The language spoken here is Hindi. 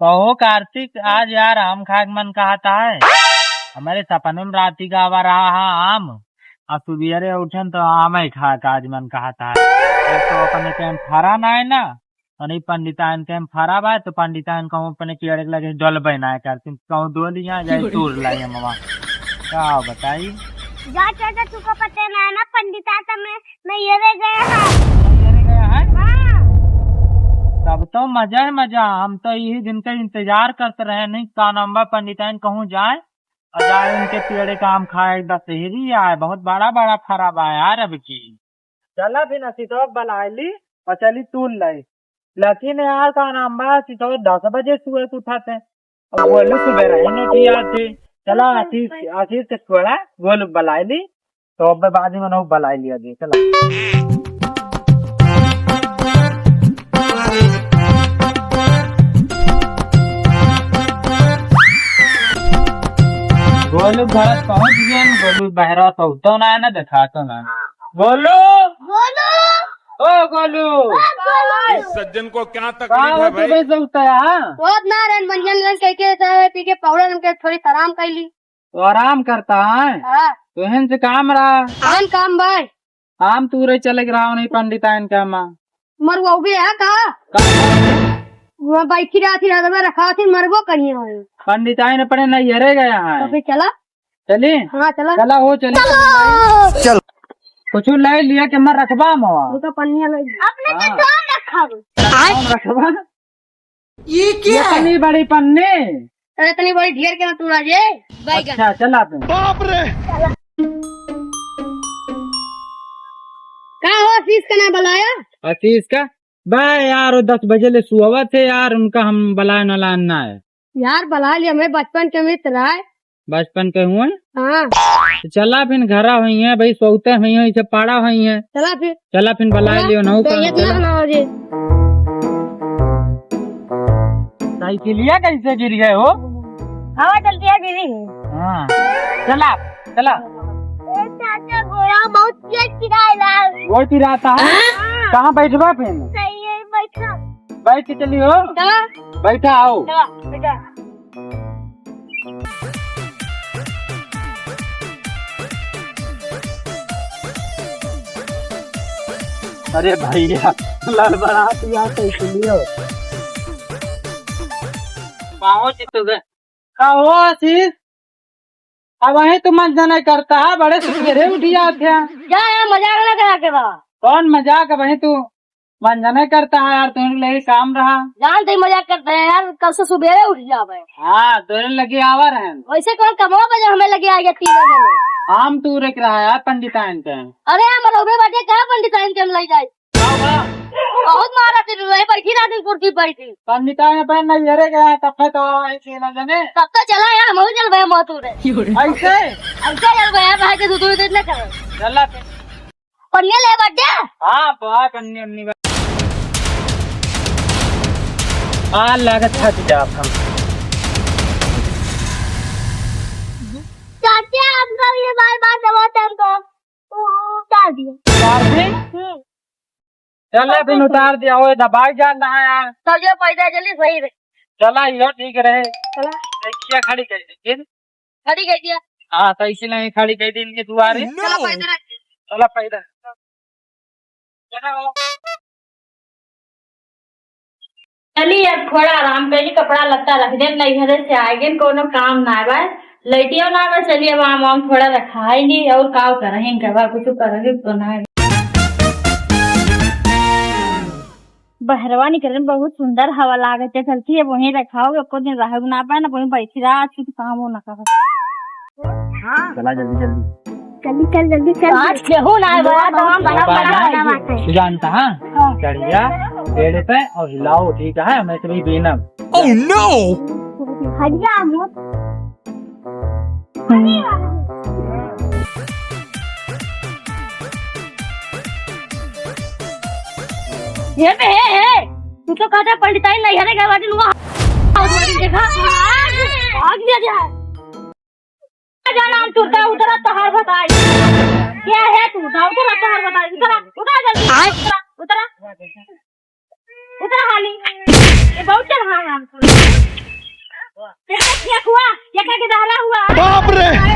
कहो कार्तिक, आज यार आम खाए का मन कहता है। हमारे सपने में राती का आवा रहा है आम। अब सुबेरे उठन तो आम ही खा का आज मन कहता है। एक तो अपने के फरा ना है ना, और नहीं पंडितान के फरा बा तो पंडितान कहूँ अपने कीड़े के लगे डल बना है कार्तिक, कहूँ दो लिया जाए तोड़ लाई मवा। क्या बताई जा चाचा, तुमको पता है ना पंडिता का मैं ये रे गया है। गया है। हाँ। तब तो मजा है मजा। हम तो यही दिन का इंतजार करते रहे, नहीं का नंबर पंडितान कहूँ जाए और जाए उनके पेड़े का आम खाए। दशहरी आए, बहुत बड़ा बड़ा फरा बा यार अब की। चला फिर सीतो बनाई ली और चली तूल लाई। लेकिन यार का नंबर सीतो 10 बजे सुबह उठाते और बोलू सुबह रहे नहीं थे। चला आशीष से थोड़ा गोल बलाई ली तो अब बाद में बलाई लिया जी। चला गोलू घर पहुंच गया। गोलू बहरा तो ना है ना, देखा तो ना। गोलू बोलो। ओ गोलू, इस सज्जन को क्या तकलीफ है भाई? सोता है बहुत नारायण मंजन कह के चाय पी के पाउडर के थोड़ी आराम कर ली। तो आराम करता है हाँ। तो हन से काम रहा। कौन काम भाई? आम तूरे चले रहा नहीं पंडिताइन का माँ मरवा भी है कहा वहाँ बैठी रहा थी, रात में रखा थी, मरबो करिए वहीं। पंडिताइन अपने नैहरे गया है। तो फिर चला। चली हाँ चला। चला हो चली चलो। कुछ ले लिया कि मैं रखबा मवा तो पन्निया लगी अपने हाँ। तो रखा कौन रखबा? ये क्या है? इतनी बड़ी पन्नी? अरे इतनी बड़ी ढेर के तू राजे बैगन। अच्छा चला तुम। बाप रे! कहाँ हो आशीष का ना बुलाया? आशीष का बा यार 10 बजे ले सुअवा थे यार, उनका हम बला नलाना है यार बुला लिया, मैं बचपन के मित्र है। बचपन के हुए। हाँ तो चला फिर घरा हुई है भाई, सोते हुई है, इसे पाड़ा हुई है। चला फिर। चला फिर बला लियो नौ तो ये का। ना बजे साइकिलिया कैसे गिर गए हो? हवा चलती है दीदी। हाँ चला चला। चाचा गोरा बहुत तेज चिढ़ाएगा। वो चिराता है। कहाँ बैठवा फिर? सही है बैठा। बैठ के चलियो। चला बैठा आओ। चला बेटा। अरे भैया लड़बड़ा तू यहाँ साइकिलियो पहुँच तो गए। कहो आशीष, अब वही तो मन नहीं करता है, बड़े सवेरे उठ जाते हैं। जा यार मजाक ना करा के बा। कौन मजाक है वही तू मन नहीं करता है यार, तुम्हें लगे काम रहा। जानते ही मजाक करते हैं यार, कल से सुबह उठ जावे। हाँ तुम्हें लगे आवर है। वैसे कौन कमवा बजे हमें लगे आ गया 3 बजे में। आम तू रख रहा है यार पंडिताइन के। अरे यार मरोबे बजे कहाँ पंडिताइन के हम ले जाए। बहुत मारा थी वही बैठी रहा थी कुर्सी पर थी। पंडिताइन पे नजरे गया तब तो ऐसे न जाने। तब तो चला यार हम चल गए मौतू रे। ऐसे ऐसा चल गया भाई के दूध इतने कर। चला पन्ने ले बड्डे। हाँ बहुत अन्य अन्य हाँ लागत थक जा हम। चाचा आपका ये बात दबाते हमको उतार दिया। उतार दी? चला फिर उतार दिया हो, दबाई जान रहा है यार। तो जो पैसा जल्दी सही रे। चला यो ठीक रहे। चला रिक्शा खड़ी कर दी। खड़ी कर दिया। हाँ तो इसलिए खड़ी कर दी इनके दुआरे। चला पैसा रख। चला पैदा चलिए अब थोड़ा आराम करिए, कपड़ा लत्ता रख दे, नहीं घर से आएंगे कोनो काम ना आवे, लइटियो ना आवे। चलिए अब आम थोड़ा रखा ही नहीं और का करेंगे कुछ करेंगे तो ना। बहरवा निकले बहुत सुंदर हवा लागत है, चलती है वहीं रखाओगे को दिन रह ना पाए ना, वहीं बैठी रहा आज कुछ काम हो ना कर। हाँ चला जल्दी जल्दी जल्दी चल आज केहू ना है बड़ा तमाम बड़ा बड़ा तू जानता है चढ़िया पेड़ पे और हिलाओ ठीक है, मैं तुम्हें बेनम। Oh no! हरिया ये पे है तू तो कहता पंडिताई नहीं हरे गए बाटी नुआ देखा आग दिया जा जाना हम टूटा उधर तहार बताई क्या है तू उधर तहार बताई उधर उधर जल्दी उधर उधर उधर हाली ये बहुत चढ़ा है हमको। हुआ ये का के डाला हुआ बाप रे